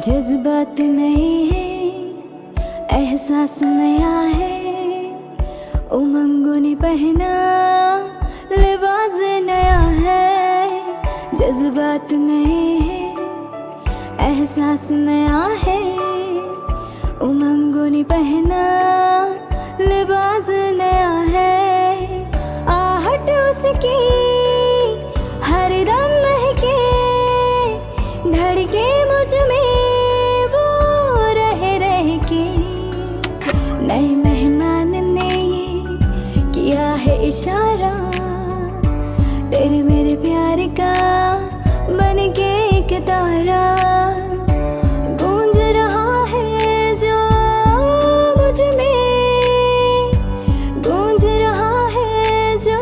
जज्बात नए हैं, एहसास नया है, उमंगों ने पहना लिबास नया है। जज्बात नए हैं, एहसास नया है, उमंगों ने पहना लिबास नया है। आहट उसकी हर दम महके, धड़के मुझ में वो रह रह के। नए मेहमान ने ये किया है इशारा, तेरे मेरे प्यार का बन के एक तारा। गूंज रहा है जो मुझ में, गूंज रहा है जो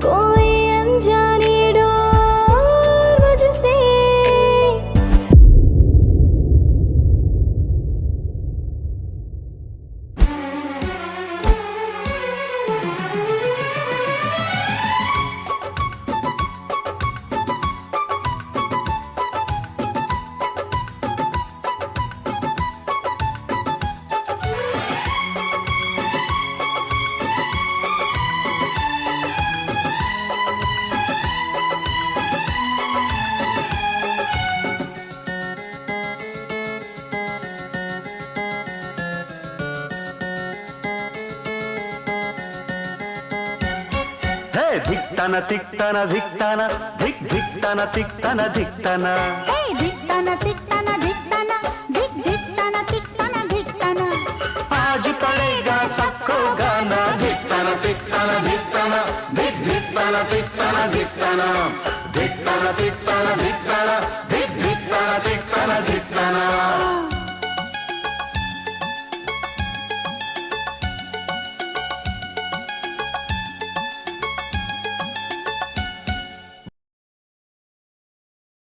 कोई अनजानी डोर मुझसे। धिक्ताना तिक्ताना धिक्ताना धिक धिक्ताना तिक्ताना धिक्ताना। हे धिक्ताना तिक्ताना धिक्ताना धिक धिक्ताना तिक्ताना धिक्ताना। आज पड़ेगा सबको गाना। धिक्ताना तिक्ताना धिक्ताना धिक धिक्ताना तिक्ताना धिक्ताना। धिक्ताना तिक्ताना धिक्ताना